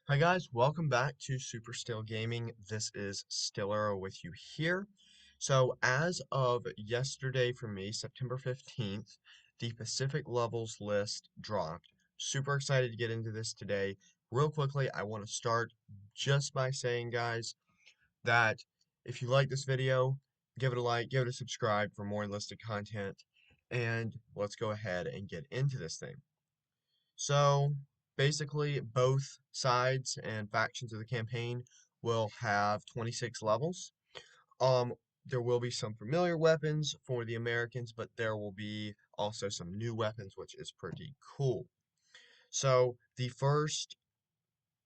Hi guys, welcome back to SuperSteel Gaming. This is Stiller with you here. So as of yesterday for me, September 15th, the Pacific levels list dropped. Super excited to get into this today. Real quickly, I want to start just by saying, guys, that if you like this video, give it a like, give it a subscribe for more enlisted content, and let's go ahead and get into this thing. So basically, both sides and factions of the campaign will have 26 levels. Um, there will be some familiar weapons for the Americans, but there will be also some new weapons, which is pretty cool. So the first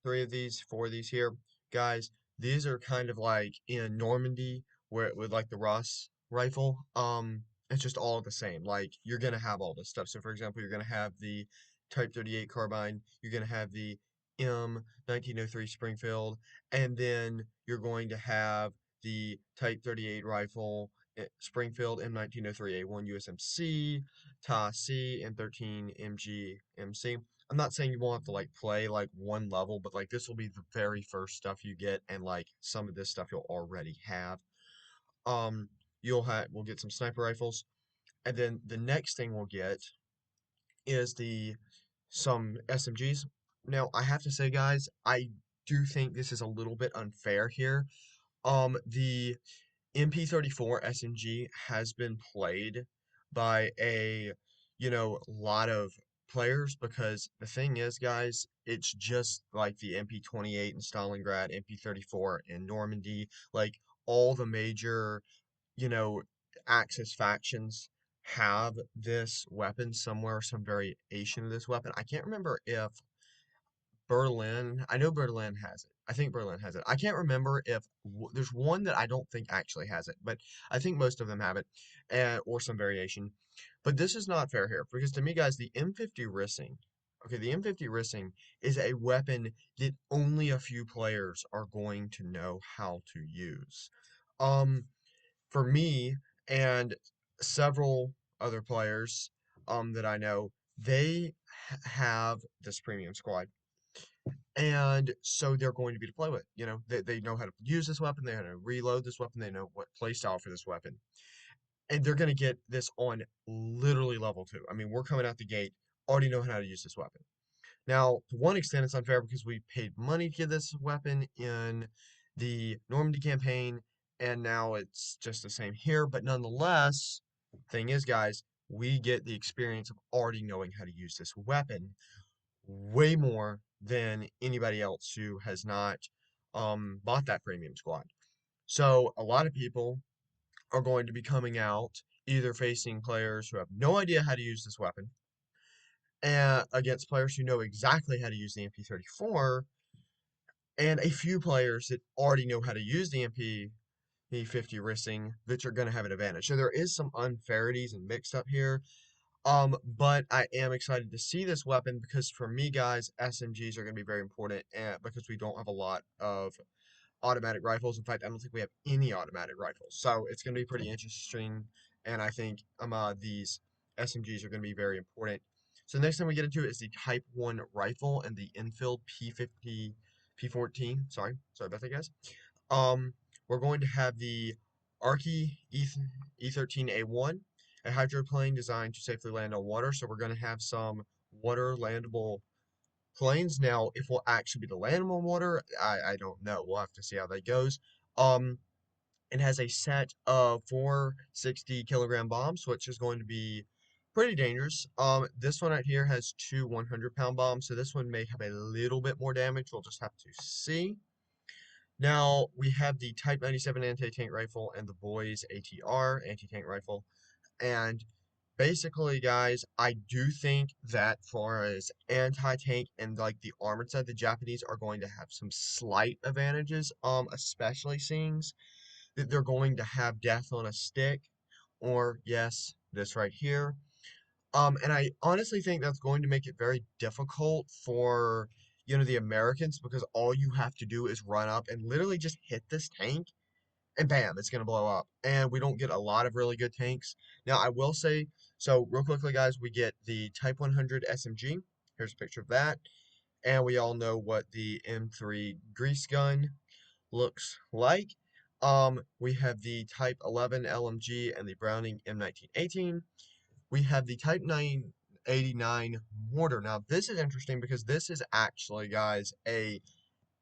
three of these, four of these here, guys, these are kind of like in Normandy, where with like the Ross rifle. It's just all the same. Like you're gonna have all this stuff. So for example, you're gonna have the Type 38 carbine, you're gonna have the M 1903 Springfield, and then you're going to have the Type 38 rifle. Springfield M1903 A1 USMC, TAC M13 MG MC. I'm not saying you won't have to like play like one level, but like this will be the very first stuff you get, and like some of this stuff you'll already have. Um, we'll get some sniper rifles, and then the next thing we'll get is the some SMGs. Now I have to say, guys, I do think this is a little bit unfair here. The MP34 SMG has been played by lot of players because the thing is, guys, it's just like the MP28 in Stalingrad, MP34 in Normandy, like all the major, you know, Axis factions have this weapon somewhere, some variation of this weapon. I can't remember if Berlin. I know Berlin has it. I think Berlin has it. I can't remember if there's one that I don't think actually has it, but I think most of them have it, or some variation. But this is not fair here because to me, guys, the M50 Rissing, okay, the M50 Rissing is a weapon that only a few players are going to know how to use. Um, for me and several other players, that I know, they have this premium squad. And so they're going to be to play with. They know how to use this weapon, they know how to reload this weapon, they know what playstyle for this weapon. And they're going to get this on literally level 2. I mean, we're coming out the gate, already know how to use this weapon. Now, to one extent, it's unfair because we paid money to get this weapon in the Normandy campaign, and now it's just the same here. But nonetheless, thing is, guys, we get the experience of already knowing how to use this weapon way more than anybody else who has not bought that premium squad. So a lot of people are going to be coming out either facing players who have no idea how to use this weapon and against players who know exactly how to use the MP34 and a few players that already know how to use the MP50 Rissing that are going to have an advantage. So there is some unfairities and mixed up here. But I am excited to see this weapon because for me, guys, SMGs are going to be very important because we don't have a lot of automatic rifles. In fact, I don't think we have any automatic rifles. So it's going to be pretty interesting, and I think these SMGs are going to be very important. So the next thing we get into is the Type 1 rifle and the Enfield P50, P14. Sorry about that, guys. Um, we're going to have the Arky E13A1, a hydroplane designed to safely land on water. So we're going to have some water landable planes. Now, if we'll actually be able to land them on water, I don't know. We'll have to see how that goes. Um, it has a set of 460-kilogram bombs, which is going to be pretty dangerous. This one right here has two 100-pound bombs, so this one may have a little bit more damage. We'll just have to see. Now, we have the Type 97 anti-tank rifle and the Boys ATR anti-tank rifle. And basically, guys, I do think that far as anti-tank and like the armored side, the Japanese are going to have some slight advantages, especially seeing that they're going to have death on a stick, or yes, this right here. And I honestly think that's going to make it very difficult for, the Americans because all you have to do is run up and literally just hit this tank and bam, it's going to blow up. And we don't get a lot of really good tanks. Now, I will say, so real quickly, guys, we get the Type 100 SMG. Here's a picture of that. And we all know what the M3 grease gun looks like. We have the Type 11 LMG and the Browning M1918. We have the Type 989 mortar. Now, this is interesting because this is actually, guys, a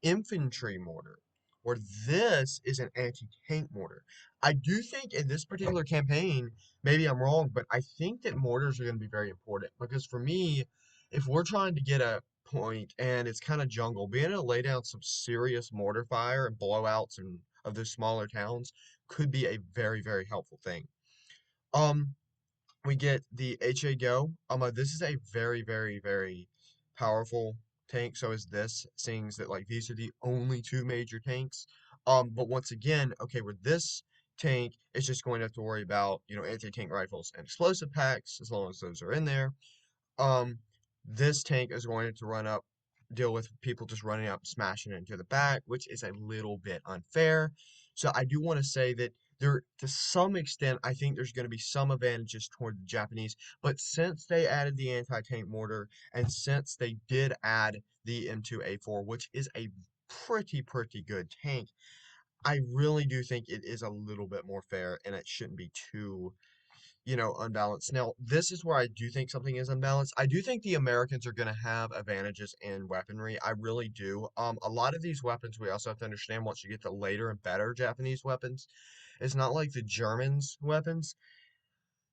infantry mortar, where this is an anti-tank mortar. I do think in this particular campaign, maybe I'm wrong, but I think that mortars are going to be very important because for me, if we're trying to get a point and it's kind of jungle, being able to lay down some serious mortar fire and blowouts and of those smaller towns could be a very, very helpful thing. Um, we get the HA Go. This is a very, very, very powerful tank. So is this, seeing that like these are the only two major tanks. But once again, okay, with this tank, it's just going to have to worry about, anti-tank rifles and explosive packs as long as those are in there. Um, this tank is going to deal with people just running up, smashing into the back, which is a little bit unfair. So I do want to say that there, to some extent, I think there's going to be some advantages toward the Japanese. But since they added the anti-tank mortar, and since they did add the M2A4, which is a pretty good tank, I really do think it is a little bit more fair, and it shouldn't be too unbalanced. Now, this is where I do think something is unbalanced. I do think the Americans are going to have advantages in weaponry. I really do. A lot of these weapons, we also have to understand once you get to later and better Japanese weapons, it's not like the Germans' weapons.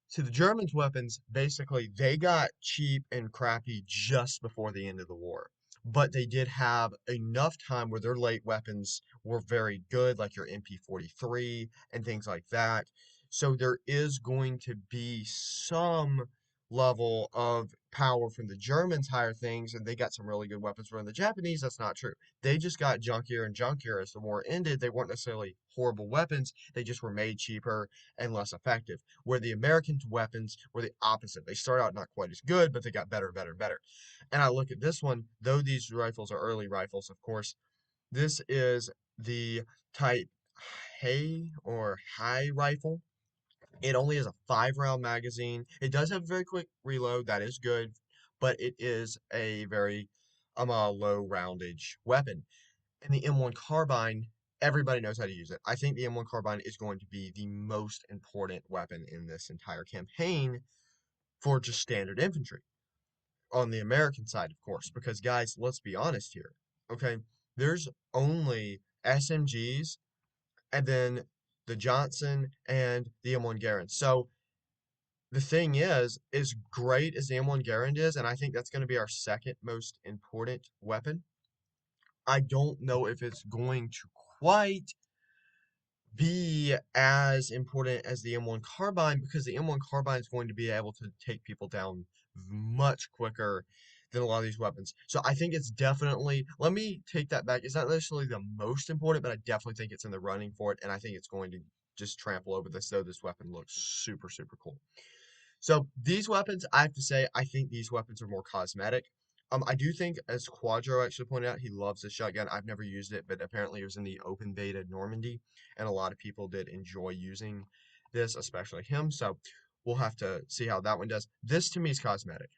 So the Germans' weapons, basically, they got cheap and crappy just before the end of the war. But they did have enough time where their late weapons were very good, like your MP43 and things like that. So there is going to be some level of power from the Germans higher things, and they got some really good weapons. From the Japanese, that's not true. They just got junkier and junkier as the war ended. They weren't necessarily horrible weapons, they just were made cheaper and less effective. Where the Americans' weapons were the opposite. They start out not quite as good, but they got better, better, better. And I look at this one, though these rifles are early rifles, of course, this is the Type Hay or High rifle. It only has a 5 round magazine. It does have a very quick reload, that is good, but it is a very a low roundage weapon. And the M1 carbine, everybody knows how to use it. I think the M1 carbine is going to be the most important weapon in this entire campaign for just standard infantry. On the American side, of course, because guys, let's be honest here. Okay, there's only SMGs and then the Johnson and the M1 Garand. So the thing is, as great as the M1 Garand is, and I think that's going to be our second most important weapon, I don't know if it's going to quite be as important as the M1 carbine because the M1 carbine is going to be able to take people down much quicker than a lot of these weapons. So I think it's definitely, let me take that back. It's not necessarily the most important, but I definitely think it's in the running for it, and I think it's going to just trample over this, though this weapon looks super cool. So these weapons, I have to say, I think these weapons are more cosmetic. I do think, as Quadro actually pointed out, he loves the shotgun. I've never used it, but apparently it was in the open beta Normandy, and a lot of people did enjoy using this, especially him. So we'll have to see how that one does. This to me is cosmetic.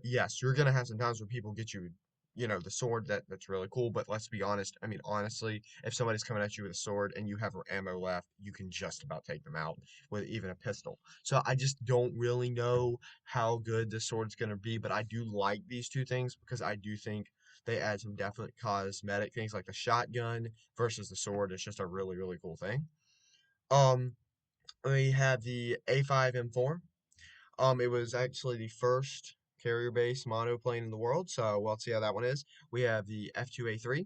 Yes, you're gonna have some times where people get you, the sword that's really cool, but let's be honest. I mean, honestly, if somebody's coming at you with a sword and you have ammo left, you can just about take them out with even a pistol. So I just don't really know how good this sword's gonna be, but I do like these two things because I do think they add some definite cosmetic things like the shotgun versus the sword. It's just a really cool thing. Um, we have the A5M4. It was actually the first carrier-based monoplane in the world, so we'll see how that one is. We have the F2A3.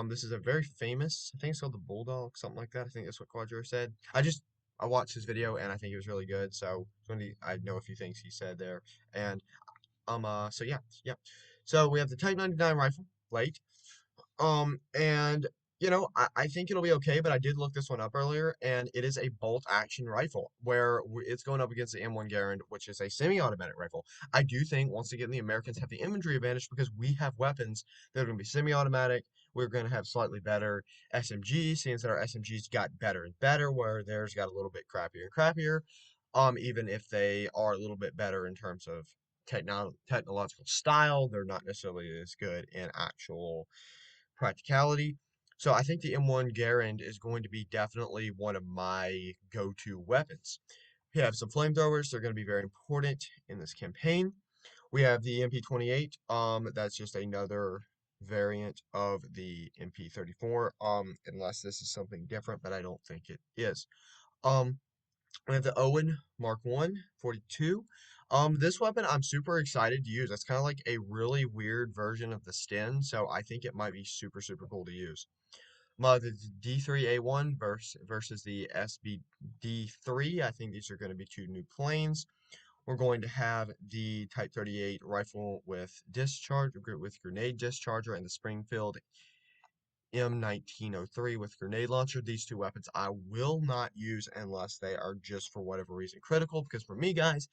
This is a very famous, I think it's called the Bulldog, something like that. I think that's what Quadro said. I watched his video and I think it was really good, so I know a few things he said there. And so yeah. So we have the Type 99 rifle, light. And I think it'll be okay, but I did look this one up earlier, and it is a bolt action rifle where it's going up against the M1 Garand, which is a semi-automatic rifle. I do think once again the Americans have the infantry advantage because we have weapons that are going to be semi-automatic. We're going to have slightly better SMGs, since that our SMGs got better and better, where theirs got a little bit crappier and crappier. Even if they are a little bit better in terms of technological style. They're not necessarily as good in actual practicality. So I think the M1 Garand is going to be definitely one of my go-to weapons. We have some flamethrowers. They're going to be very important in this campaign. We have the MP28. That's just another variant of the MP34. Unless this is something different, but I don't think it is. Um, we have the Owen Mark 1 42. This weapon I'm super excited to use. It's kind of like a really weird version of the Sten, so I think it might be super cool to use. The D3A1 versus the SBD3. I think these are going to be two new planes. We're going to have the Type 38 rifle with grenade discharger and the Springfield M1903 with grenade launcher. These two weapons I will not use unless they are just for whatever reason critical, because for me, guys,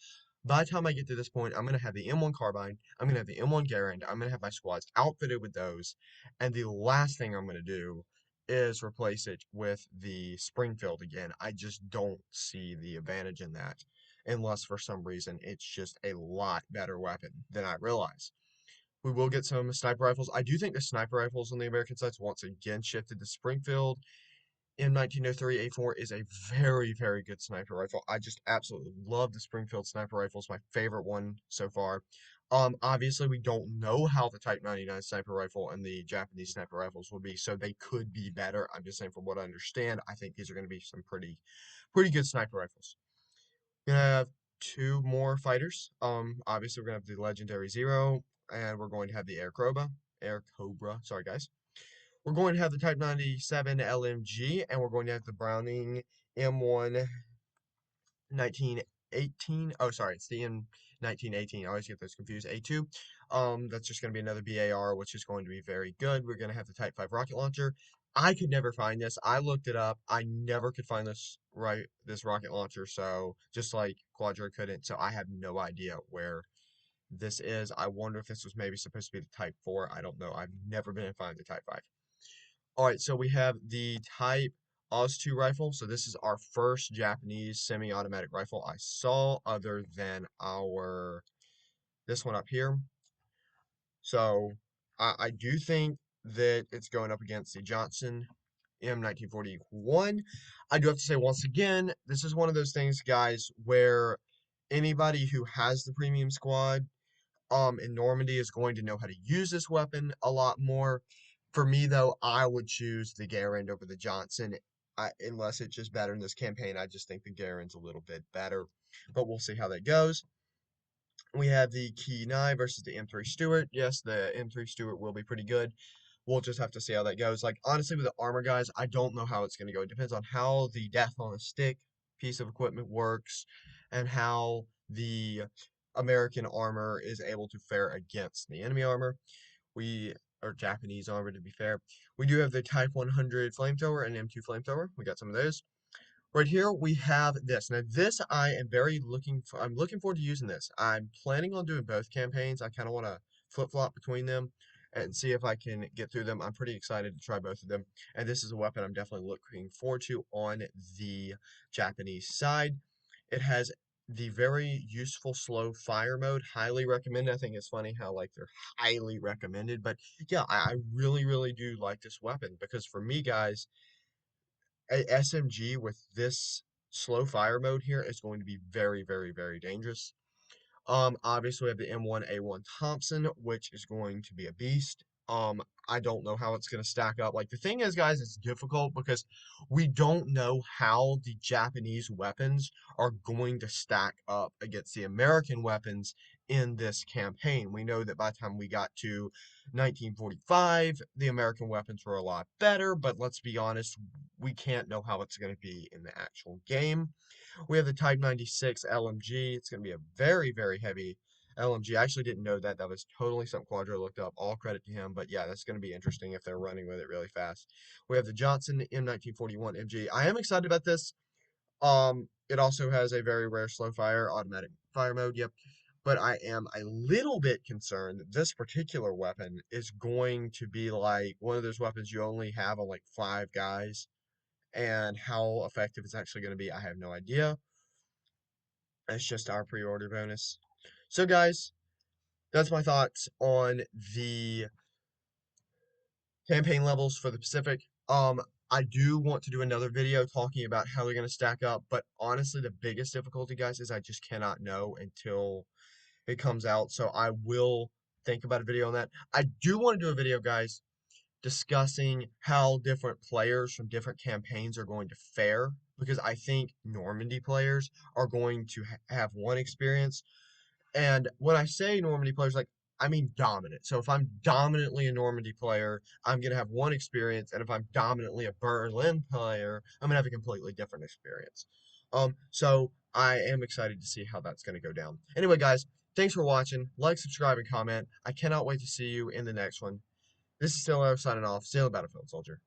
by the time I get to this point, I'm going to have the M1 carbine, I'm going to have the M1 Garand, I'm going to have my squads outfitted with those, and the last thing I'm going to do is replace it with the Springfield again. I just don't see the advantage in that, unless for some reason it's just a lot better weapon than I realize. We will get some sniper rifles. I do think the sniper rifles on the American sides once again shifted to Springfield. M1903A4 is a very good sniper rifle. I just absolutely love the Springfield sniper rifle. It's my favorite one so far. Obviously, we don't know how the Type 99 sniper rifle and the Japanese sniper rifles will be, so they could be better. I'm just saying, from what I understand, I think these are going to be some pretty good sniper rifles. We're gonna have two more fighters. Obviously we're gonna have the legendary Zero, and we're going to have the Air Cobra. Sorry, guys. We're going to have the Type 97 LMG, and we're going to have the Browning M1 1918. Oh, sorry, it's the M1918. I always get those confused. A2. That's just going to be another BAR, which is going to be very good. We're going to have the Type 5 rocket launcher. I could never find this. I looked it up. I never could find this rocket launcher. So just like Quadro couldn't. So I have no idea where this is. I wonder if this was maybe supposed to be the Type 4. I don't know. I've never been able to find the Type 5. All right, so we have the Type Oz 2 rifle. So this is our first Japanese semi-automatic rifle I saw, other than this one up here. So I do think that it's going up against the Johnson M1941. I do have to say once again, this is one of those things, guys, where anybody who has the premium squad in Normandy is going to know how to use this weapon a lot more. For me, though, I would choose the Garand over the Johnson, unless it's just better in this campaign. I just think the Garand's a little bit better, but we'll see how that goes. We have the Kenai versus the M3 Stuart. Yes, the M3 Stuart will be pretty good. We'll just have to see how that goes. Like, honestly, with the armor, guys, I don't know how it's going to go. It depends on how the Death on a Stick piece of equipment works and how the American armor is able to fare against the enemy armor. Or Japanese armor, to be fair. We do have the Type 100 flamethrower and M2 flamethrower. We got some of those. Right here we have this. Now this I'm looking forward to using this. I'm planning on doing both campaigns. I kind of want to flip-flop between them and see if I can get through them. I'm pretty excited to try both of them. And this is a weapon I'm definitely looking forward to on the Japanese side. It has the very useful slow fire mode, highly recommended. I think it's funny how like they're highly recommended, but yeah, I really do like this weapon because for me, guys, a SMG with this slow fire mode here is going to be very dangerous. Obviously we have the M1A1 Thompson, which is going to be a beast. I don't know how it's going to stack up. Like the thing is, guys, it's difficult because we don't know how the Japanese weapons are going to stack up against the American weapons in this campaign. We know that by the time we got to 1945, the American weapons were a lot better, but let's be honest, we can't know how it's going to be in the actual game. We have the Type 96 LMG. It's going to be a very heavy LMG. I actually didn't know that. That was totally something Quadro looked up. All credit to him. But yeah, that's going to be interesting if they're running with it really fast. We have the Johnson M1941 MG. I am excited about this. It also has a very rare slow fire, automatic fire mode. Yep. But I am a little bit concerned that this particular weapon is going to be like one of those weapons you only have on like 5 guys. And how effective it's actually going to be, I have no idea. It's just our pre-order bonus. So guys, that's my thoughts on the campaign levels for the Pacific. I do want to do another video talking about how they're going to stack up, but honestly, the biggest difficulty, guys, is I just cannot know until it comes out. So I will think about a video on that. I do want to do a video, guys, discussing how different players from different campaigns are going to fare because I think Normandy players are going to have one experience. And when I say Normandy players, like, I mean dominant. So if I'm dominantly a Normandy player, I'm going to have one experience. And if I'm dominantly a Berlin player, I'm going to have a completely different experience. So I am excited to see how that's going to go down. Anyway, guys, thanks for watching. Like, subscribe, and comment. I cannot wait to see you in the next one. This is Stilo signing off. Stay on the battlefield, soldier.